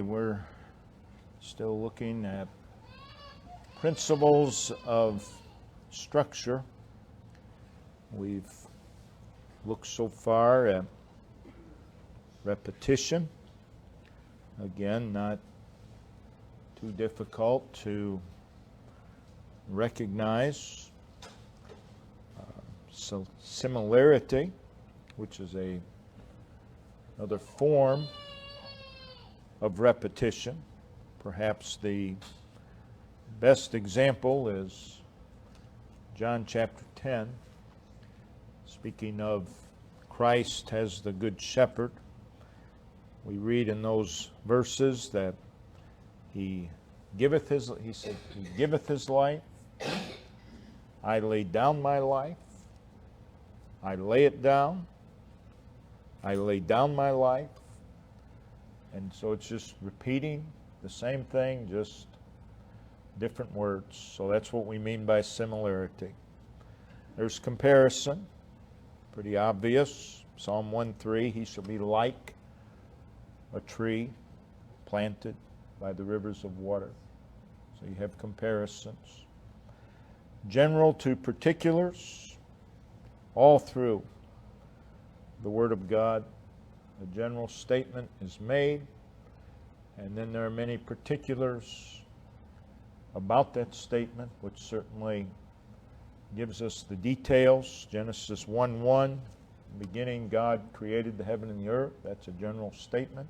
we're still looking at principles of structure. We've looked so far at repetition. Again, not too difficult to recognize. So similarity, which is another form of repetition. Perhaps the best example is John chapter 10, speaking of Christ as the Good Shepherd. We read in those verses that he giveth his life. I lay down my life. I lay it down. I lay down my life. And so it's just repeating the same thing, just different words. So that's what we mean by similarity. There's comparison, pretty obvious. Psalm 1:3, he shall be like a tree planted by the rivers of water. So you have comparisons. General to particulars, all through the Word of God. A general statement is made, and then there are many particulars about that statement, which certainly gives us the details. Genesis 1:1, in the beginning God created the heaven and the earth. That's a general statement.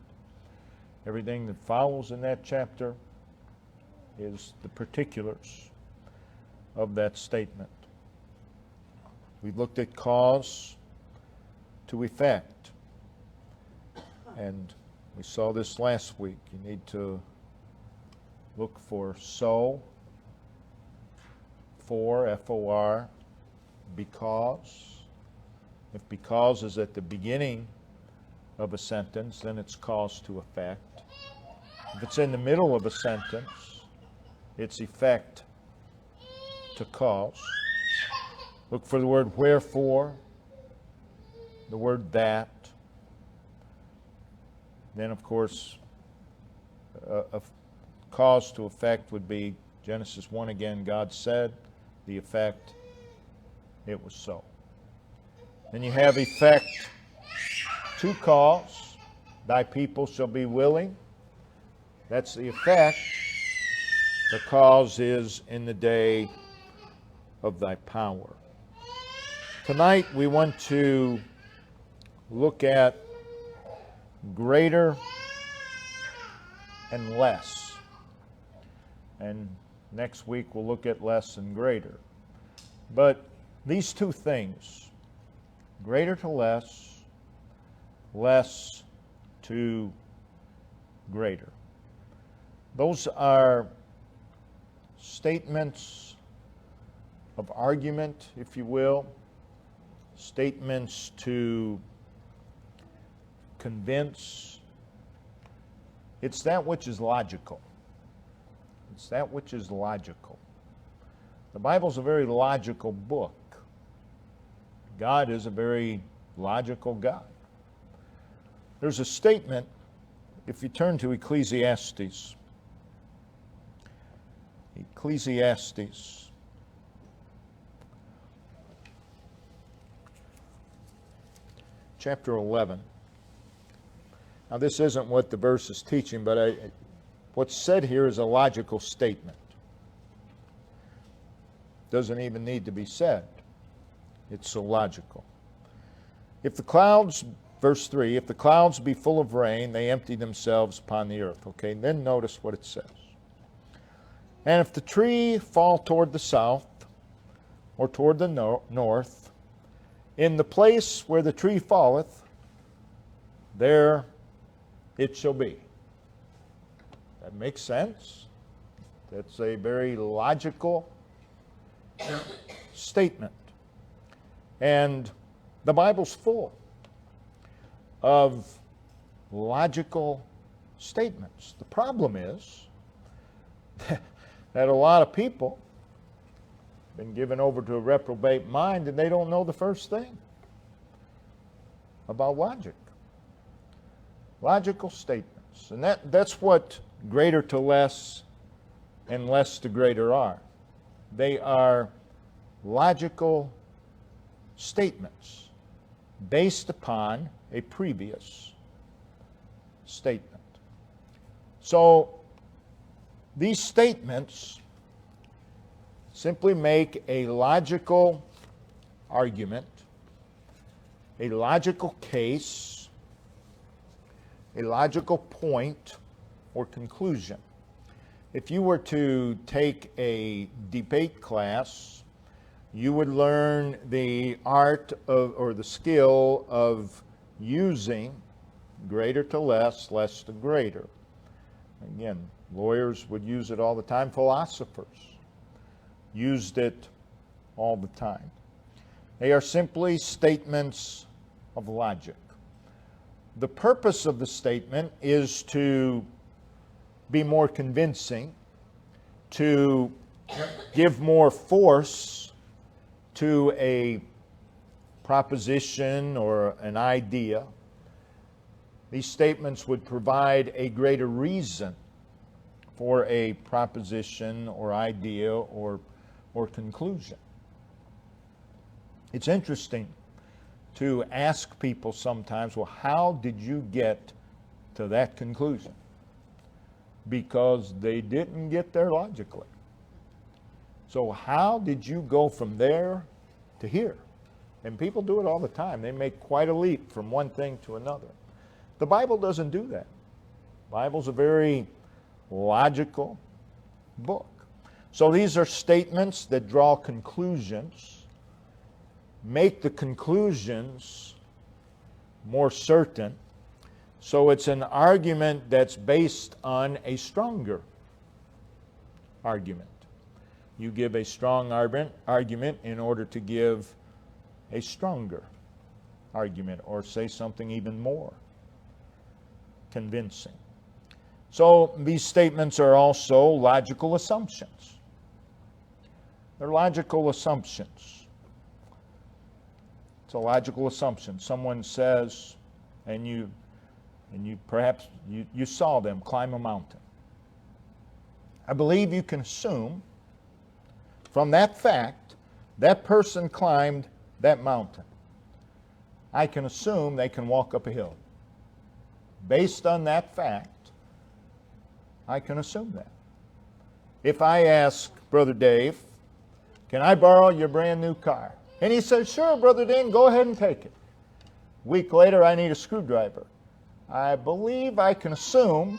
Everything that follows in that chapter is the particulars of that statement. We've looked at cause to effect. And we saw this last week. You need to look for so, for, F-O-R, because. If because is at the beginning of a sentence, then it's cause to effect. If it's in the middle of a sentence, it's effect to cause. Look for the word wherefore, the word that. Then, of course, a cause to effect would be Genesis 1 again, God said, the effect, it was so. Then you have effect to cause, thy people shall be willing. That's the effect. The cause is in the day of thy power. Tonight we want to look at greater and less. And next week we'll look at less and greater. But these two things, greater to less, less to greater, those are statements of argument, if you will, statements to convince. It's that which is logical. It's that which is logical. The Bible's a very logical book. God is a very logical God. There's a statement, if you turn to Ecclesiastes, chapter 11. Now, this isn't what the verse is teaching, but what's said here is a logical statement. Doesn't even need to be said. It's so logical. If the clouds, verse 3, if the clouds be full of rain, they empty themselves upon the earth. Okay, then notice what it says. And if the tree fall toward the south or toward the north, in the place where the tree falleth, there it shall be. That makes sense. That's a very logical statement. And the Bible's full of logical statements. The problem is that a lot of people have been given over to a reprobate mind and they don't know the first thing about logic. Logical statements. statements. And that's what greater to less and less to greater are. They are logical statements based upon a previous statement. So these statements simply make a logical argument, a logical case, a logical point or conclusion. If you were to take a debate class, you would learn the art of, or the skill of using greater to less, less to greater. Again, lawyers would use it all the time. Philosophers used it all the time. They are simply statements of logic. The purpose of the statement is to be more convincing, to give more force to a proposition or an idea. These statements would provide a greater reason for a proposition or idea or conclusion. It's interesting to ask people sometimes, well, how did you get to that conclusion? Because they didn't get there logically. So how did you go from there to here? And people do it all the time. They make quite a leap from one thing to another. The Bible doesn't do that. The Bible's a very logical book. So these are statements that draw conclusions, make the conclusions more certain. So it's an argument that's based on a stronger argument. You give a strong argument in order to give a stronger argument, or say something even more convincing. So these statements are also logical assumptions. They're logical assumptions. It's a logical assumption. Someone says, and you perhaps you saw them climb a mountain. I believe you can assume from that fact that person climbed that mountain. I can assume they can walk up a hill. Based on that fact, I can assume that. If I ask Brother Dave, can I borrow your brand new car? And he says, sure, Brother Dean, go ahead and take it. A week later, I need a screwdriver. I believe I can assume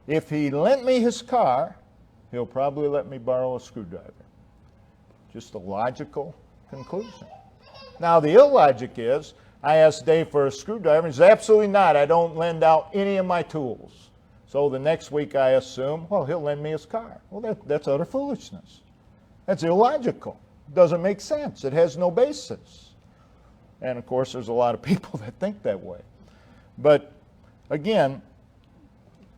if he lent me his car, he'll probably let me borrow a screwdriver. Just a logical conclusion. Now, the illogic is, I asked Dave for a screwdriver, and he says, absolutely not. I don't lend out any of my tools. So the next week I assume, well, he'll lend me his car. Well, that's utter foolishness. That's illogical. It doesn't make sense. It has no basis. And, of course, there's a lot of people that think that way. But, again,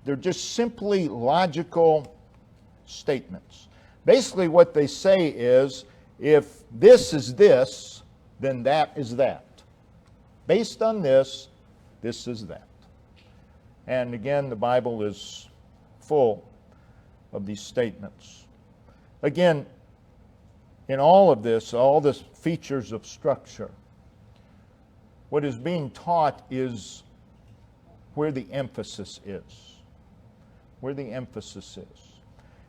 they're just simply logical statements. Basically, what they say is, if this is this, then that is that. Based on this, this is that. And again, the Bible is full of these statements. Again, in all of this, all the features of structure, what is being taught is where the emphasis is. Where the emphasis is.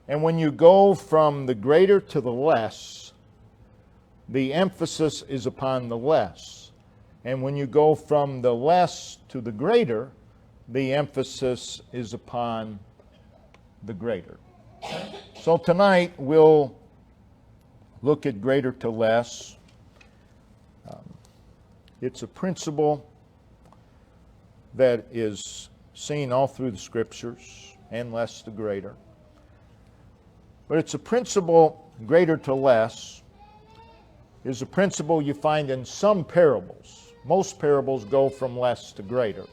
And when you go from the greater to the less, the emphasis is upon the less. And when you go from the less to the greater, the emphasis is upon the greater. So tonight we'll look at greater to less. It's a principle that is seen all through the Scriptures, and less to greater. But it's a principle, greater to less, is a principle you find in some parables. Most parables go from less to greater.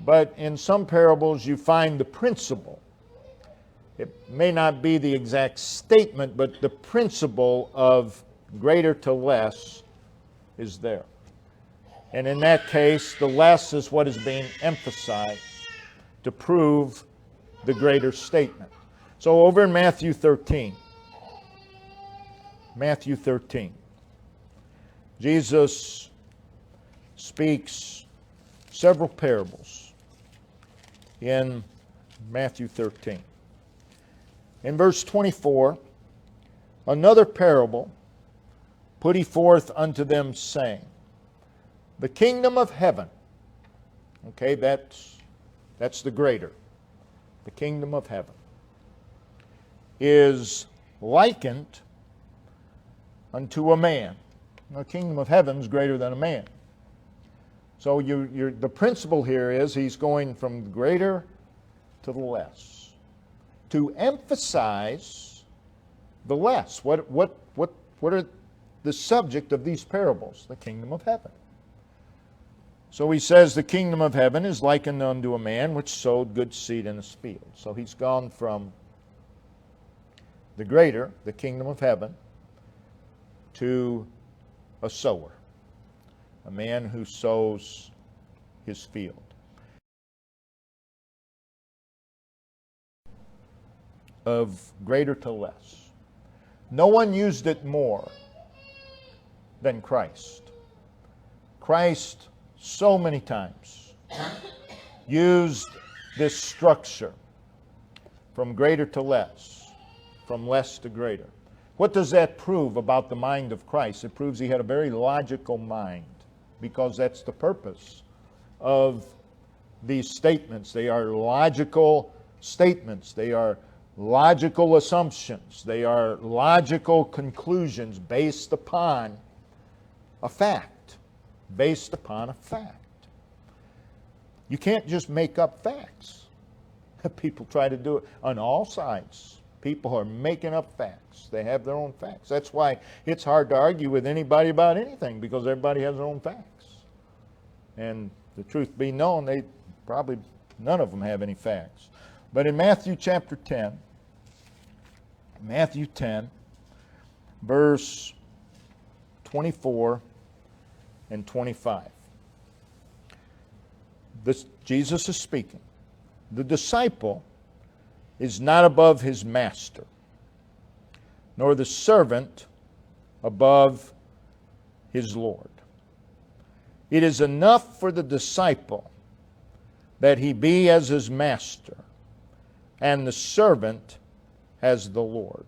But in some parables you find the principle. It may not be the exact statement, but the principle of greater to less is there. And in that case, the less is what is being emphasized to prove the greater statement. So over in Matthew 13, Jesus speaks several parables in Matthew 13. In verse 24, another parable put he forth unto them, saying, the kingdom of heaven, okay, that's the greater, the kingdom of heaven, is likened unto a man. Now, the kingdom of heaven is greater than a man. So the principle here is he's going from the greater to the less, to emphasize the less. What are the subject of these parables? The kingdom of heaven. So he says the kingdom of heaven is likened unto a man which sowed good seed in his field. So he's gone from the greater, the kingdom of heaven, to a sower, a man who sows his field. Of greater to less. No one used it more than Christ. Christ so many times used this structure from greater to less, from less to greater. What does that prove about the mind of Christ? It proves he had a very logical mind, because that's the purpose of these statements. They are logical statements. They are logical assumptions. They are logical conclusions based upon a fact. Based upon a fact. You can't just make up facts. People try to do it on all sides. People are making up facts. They have their own facts. That's why it's hard to argue with anybody about anything, because everybody has their own facts. And the truth be known, they probably none of them have any facts. But in Matthew chapter 10, verse 24 and 25. Jesus is speaking. The disciple is not above his master, nor the servant above his Lord. It is enough for the disciple that he be as his master, and the servant as the Lord.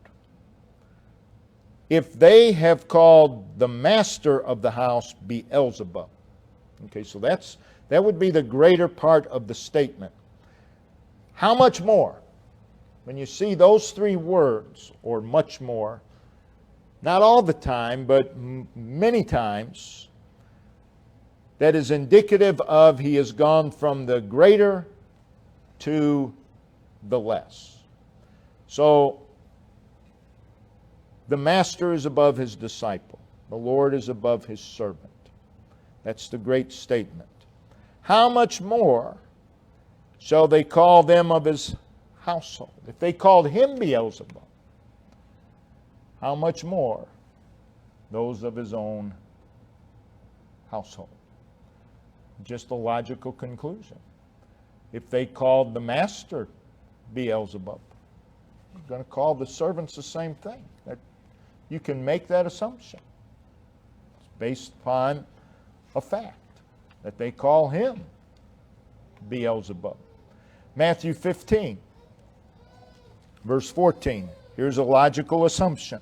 If they have called the master of the house Beelzebub. Okay, so that would be the greater part of the statement. How much more? When you see those three words, or much more, not all the time, but many times, that is indicative of he has gone from the greater to the less. So, the master is above his disciple. The Lord is above his servant. That's the great statement. How much more shall they call them of his household? If they called him Beelzebub, how much more those of his own household? Just a logical conclusion. If they called the master Beelzebub, they're going to call the servants the same thing. You can make that assumption. It's based upon a fact that they call him Beelzebub. Matthew 15, verse 14. Here's a logical assumption.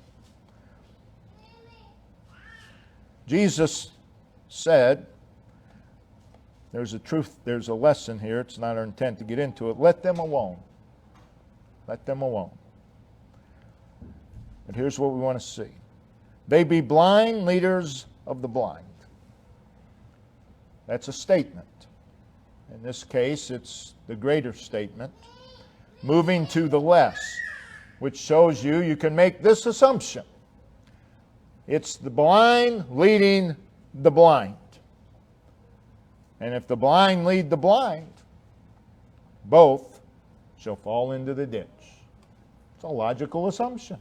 Jesus said, there's a lesson here. It's not our intent to get into it. Let them alone. Let them alone. But here's what we want to see. They be blind leaders of the blind. That's a statement. In this case, it's the greater statement. Moving to the less, which shows you can make this assumption. It's the blind leading the blind. And if the blind lead the blind, both shall fall into the ditch. It's a logical assumption.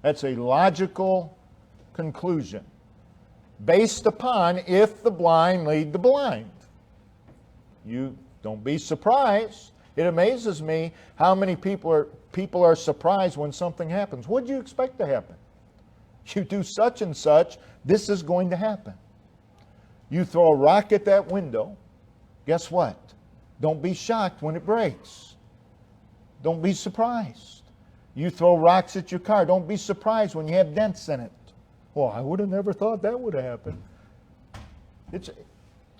That's a logical conclusion based upon if the blind lead the blind. You don't be surprised It amazes me how many people are surprised when something happens. What do you expect to happen? You do such and such, this is going to happen. You throw a rock at that window, guess what? Don't be shocked when it breaks. Don't be surprised. You throw rocks at your car, don't be surprised when you have dents in it. Well, I would have never thought that would have happened. It's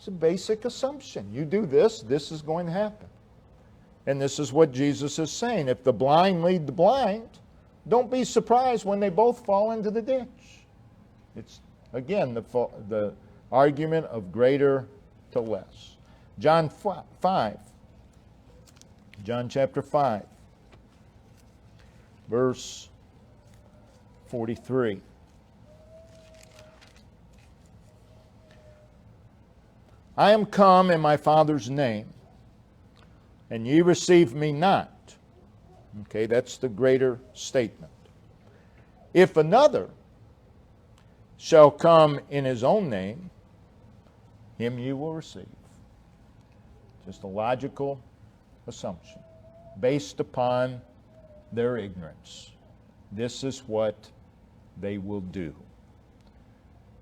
a basic assumption. You do this, this is going to happen. And this is what Jesus is saying. If the blind lead the blind, don't be surprised when they both fall into the ditch. It's, again, the argument of greater to less. John 5. John chapter 5. Verse 43. I am come in my Father's name, and ye receive me not. Okay, that's the greater statement. If another shall come in his own name, him you will receive. Just a logical assumption based upon their ignorance. This is what they will do.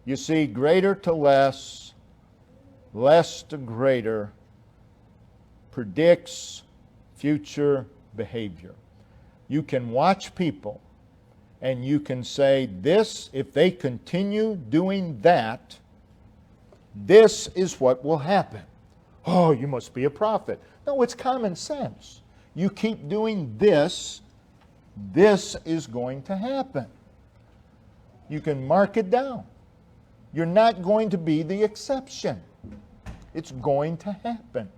You see, greater to less, less to greater predicts future behavior. You can watch people and you can say, this, if they continue doing that, this is what will happen. Oh, you must be a prophet. No, it's common sense. You keep doing this, this is going to happen. You can mark it down. You're not going to be the exception. It's going to happen.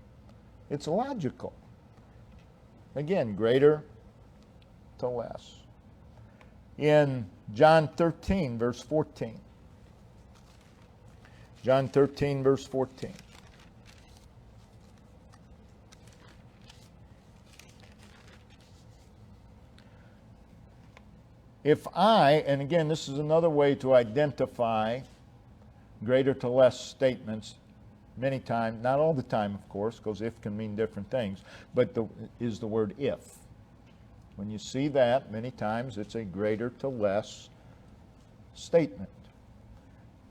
It's logical. Again, greater to less. In John 13, verse 14. John 13, verse 14. If I, and again, this is another way to identify greater to less statements many times, not all the time, of course, because if can mean different things, but is the word if. When you see that, many times it's a greater to less statement.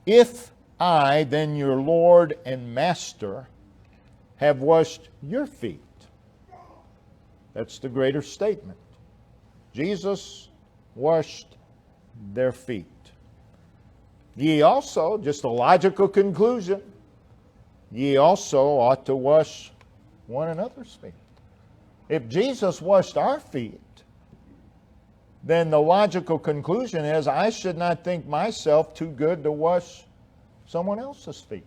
If I, then your Lord and Master, have washed your feet. That's the greater statement. Jesus washed their feet. Ye also, just a logical conclusion, ye also ought to wash one another's feet. If Jesus washed our feet, then the logical conclusion is I should not think myself too good to wash someone else's feet,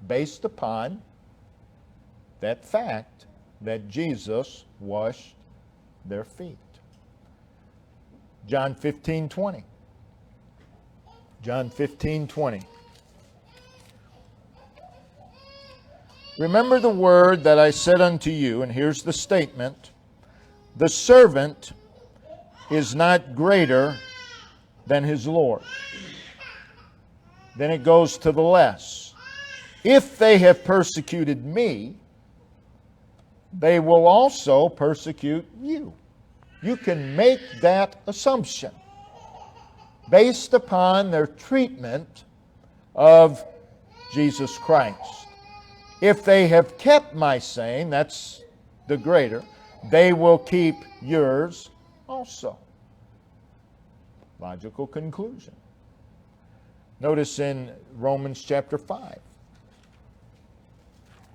based upon that fact that Jesus washed their feet. John 15:20. John 15:20. Remember the word that I said unto you, and here's the statement, the servant is not greater than his Lord. Then it goes to the less. If they have persecuted me, they will also persecute you. You can make that assumption based upon their treatment of Jesus Christ. If they have kept my saying, that's the greater, they will keep yours also. Logical conclusion. Notice in Romans chapter 5.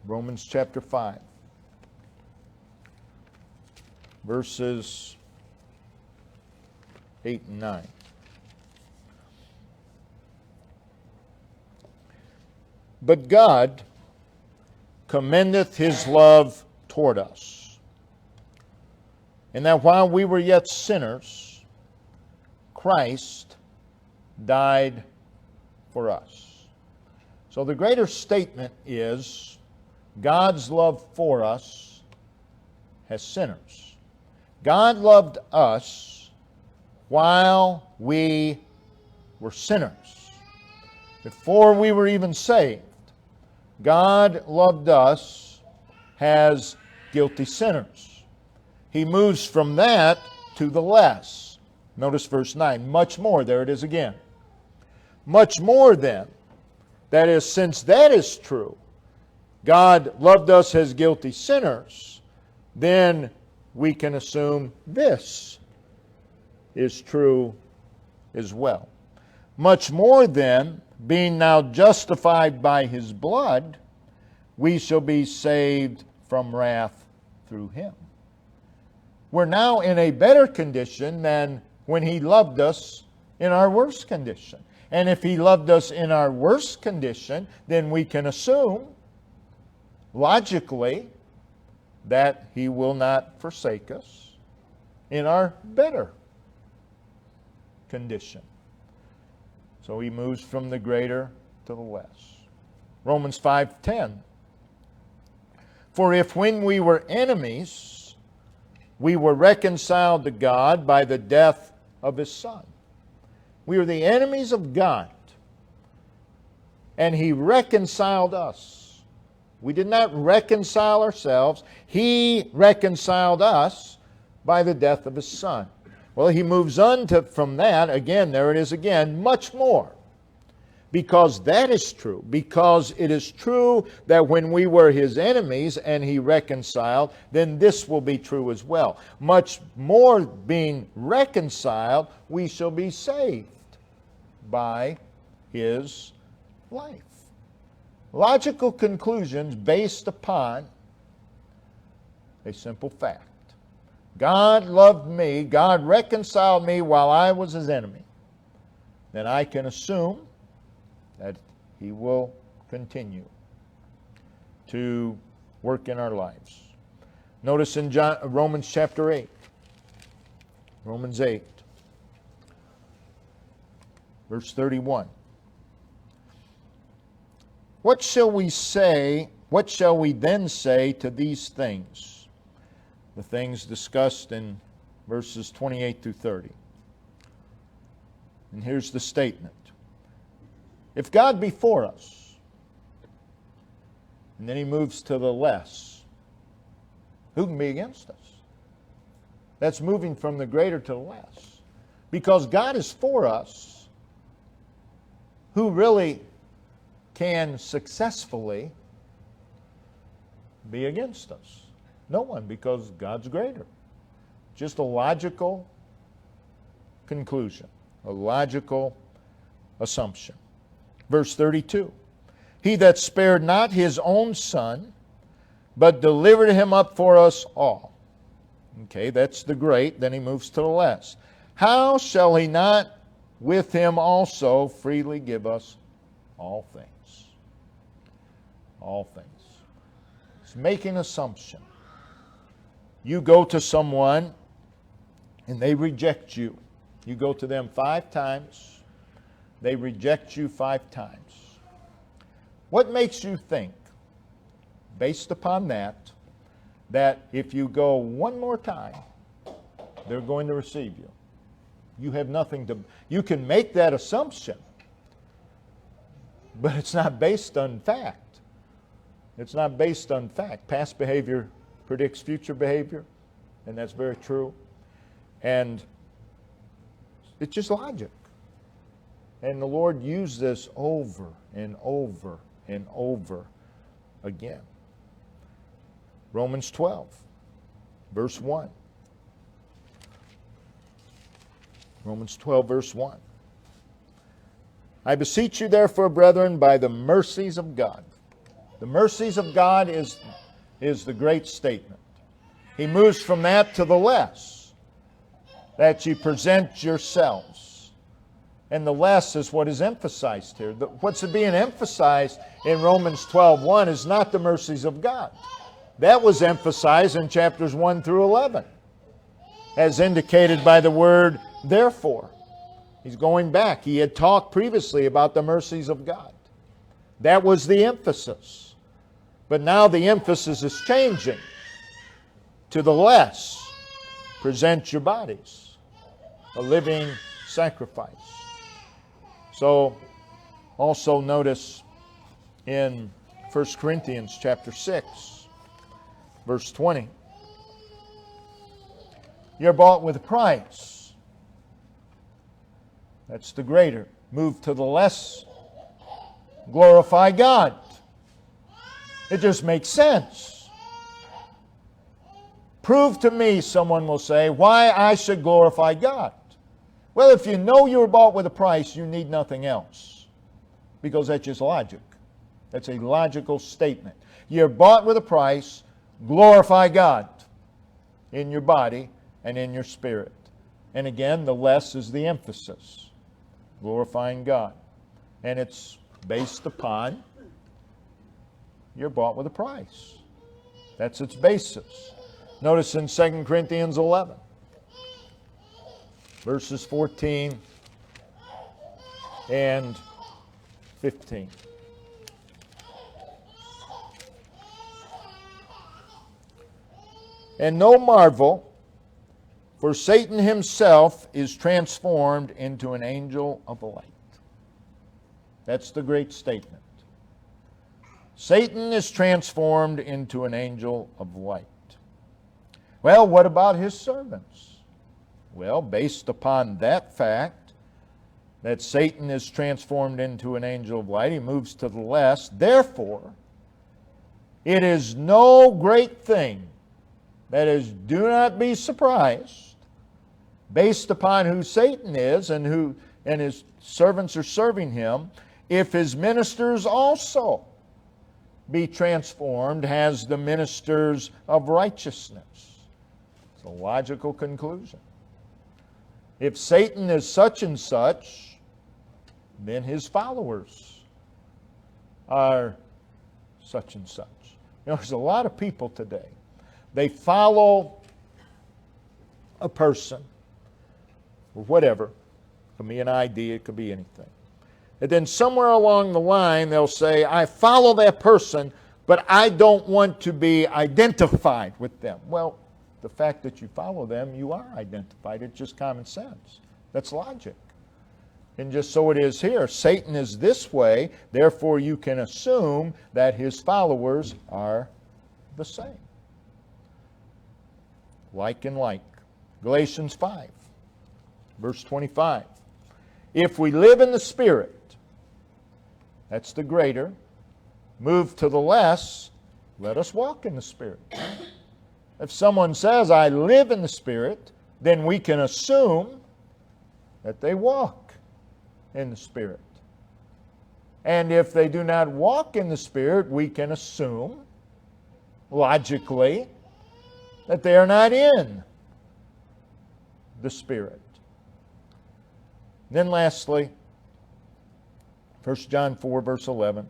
Romans chapter 5. Verses 8 and 9. But God commendeth his love toward us, and that while we were yet sinners, Christ died for us. So the greater statement is God's love for us as sinners. God loved us while we were sinners. Before we were even saved, God loved us as guilty sinners. He moves from that to the less. Notice verse 9. Much more. There it is again. Much more then. That is, since that is true, God loved us as guilty sinners, then we can assume this is true as well. Much more then, being now justified by His blood, we shall be saved from wrath through Him. We're now in a better condition than when He loved us in our worst condition. And if He loved us in our worst condition, then we can assume, logically, that He will not forsake us in our better condition. So He moves from the greater to the less. Romans 5:10. For if when we were enemies, we were reconciled to God by the death of His Son. We were the enemies of God, and He reconciled us. We did not reconcile ourselves. He reconciled us by the death of His Son. Well, He moves on from that, again, there it is again, much more. Because that is true. Because it is true that when we were His enemies and He reconciled, then this will be true as well. Much more being reconciled, we shall be saved by His life. Logical conclusions based upon a simple fact. God loved me, God reconciled me while I was His enemy. Then I can assume that He will continue to work in our lives. Notice in Romans chapter 8. Romans 8, verse 31. What shall we say? What shall we then say to these things? The things discussed in verses 28 through 30. And here's the statement. If God be for us, and then He moves to the less, who can be against us? That's moving from the greater to the less. Because God is for us, who really can successfully be against us? No one, because God's greater. Just a logical conclusion, a logical assumption. Verse 32, He that spared not His own Son, but delivered Him up for us all. Okay, that's the great. Then He moves to the less. How shall He not with Him also freely give us all things? All things. It's making an assumption. You go to someone and they reject you. You go to them 5 times. They reject you 5 times. What makes you think, based upon that if you go one more time, they're going to receive you? You have nothing to... You can make that assumption, but it's not based on fact. It's not based on fact. Past behavior predicts future behavior, and that's very true. And it's just logic. And the Lord used this over and over and over again. Romans 12, verse 1. Romans 12, verse 1. I beseech you, therefore, brethren, by the mercies of God. The mercies of God is the great statement. He moves from that to the less, that you present yourselves. And the less is what is emphasized here. What's being emphasized in Romans 12:1 is not the mercies of God. That was emphasized in chapters 1 through 11, as indicated by the word therefore. He's going back. He had talked previously about the mercies of God. That was the emphasis. But now the emphasis is changing to the less. Present your bodies, a living sacrifice. So, also notice in 1 Corinthians chapter 6, Verse 20. You're bought with a price. That's the greater. Move to the less. Glorify God. It just makes sense. Prove to me, someone will say, why I should glorify God. Well, if you know you were bought with a price, you need nothing else. Because that's just logic. That's a logical statement. You're bought with a price. Glorify God in your body and in your spirit. And again, the less is the emphasis. Glorifying God. And it's based upon you're bought with a price. That's its basis. Notice in 2 Corinthians 11, verses 14 and 15. And no marvel, for Satan himself is transformed into an angel of light. That's the great statement. Satan is transformed into an angel of light. Well, what about his servants? Well, based upon that fact, that Satan is transformed into an angel of light, he moves to the less. Therefore, it is no great thing, that is, do not be surprised, based upon who Satan is and his servants are serving him, if his ministers also be transformed as the ministers of righteousness. It's a logical conclusion. If Satan is such and such, then his followers are such and such. You know, there's a lot of people today. They follow a person, or whatever. It could be an idea, it could be anything. And then somewhere along the line, they'll say, I follow that person, but I don't want to be identified with them. Well, the fact that you follow them, you are identified. It's just common sense. That's logic. And just so it is here. Satan is this way, therefore you can assume that his followers are the same. Like and like. Galatians 5, verse 25. If we live in the Spirit, that's the greater, move to the less, let us walk in the Spirit. If someone says, I live in the Spirit, then we can assume that they walk in the Spirit. And if they do not walk in the Spirit, we can assume, logically, that they are not in the Spirit. Then lastly, 1 John 4, verse 11.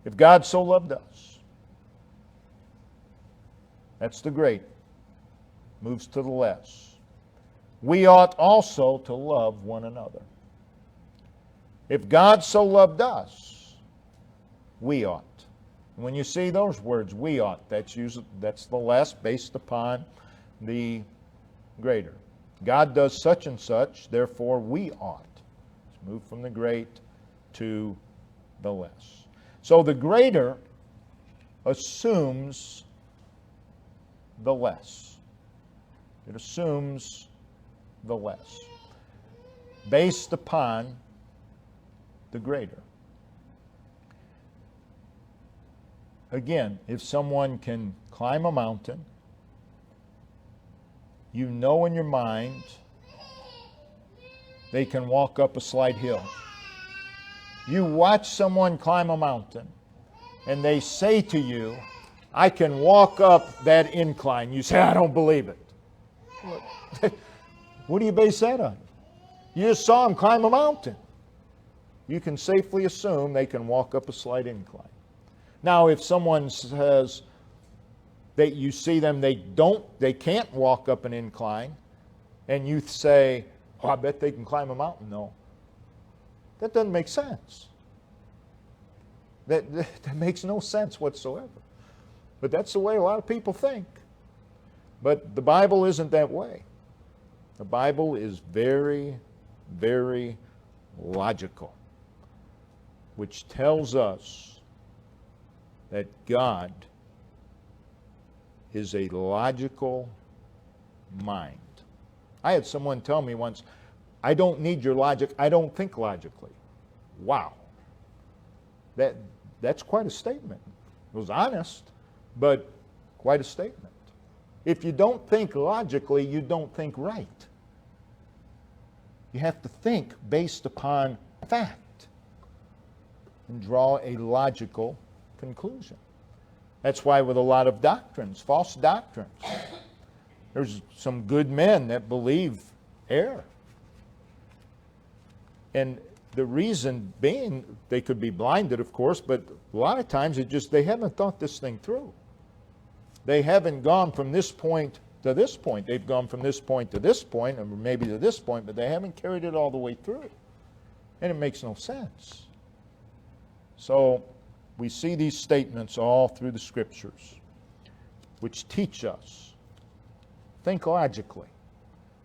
If God so loved us, that's the great, moves to the less. We ought also to love one another. If God so loved us, we ought. When you see those words, we ought, that's the less based upon the greater. God does such and such, therefore we ought. Let's move from the great to the less. So the greater assumes the less. It assumes the less. Based upon the greater. Again, if someone can climb a mountain, you know in your mind they can walk up a slight hill. You watch someone climb a mountain and they say to you, I can walk up that incline. You say, I don't believe it. What do you base that on? You just saw them climb a mountain. You can safely assume they can walk up a slight incline. Now, if someone says that you see them, they can't walk up an incline, and you say, oh, I bet they can climb a mountain. No. That doesn't make sense. That makes no sense whatsoever. But that's the way a lot of people think. But the Bible isn't that way. The Bible is very, very logical, which tells us that God is a logical mind. I had someone tell me once, I don't need your logic, I don't think logically. Wow. That's quite a statement. It was honest, but quite a statement. If you don't think logically, you don't think right. You have to think based upon fact and draw a logical conclusion. That's why with a lot of doctrines, false doctrines, there's some good men that believe error. And the reason being, they could be blinded, of course, but a lot of times they haven't thought this thing through. They haven't gone from this point to this point. They've gone from this point to this point, or maybe to this point, but they haven't carried it all the way through. And it makes no sense. So we see these statements all through the Scriptures, which teach us, think logically.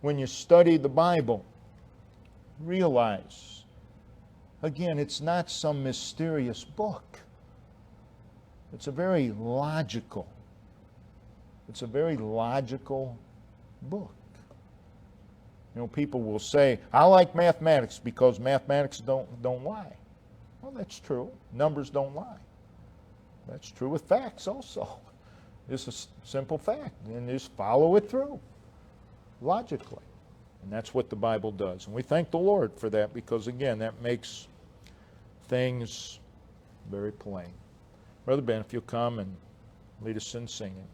When you study the Bible, realize, again, it's not some mysterious book. It's a very logical book. You know, people will say, I like mathematics because mathematics don't lie. Well, that's true. Numbers don't lie. That's true with facts also. It's a simple fact, and just follow it through logically. And that's what the Bible does. And we thank the Lord for that because, again, that makes things very plain. Brother Ben, if you'll come and lead us in singing.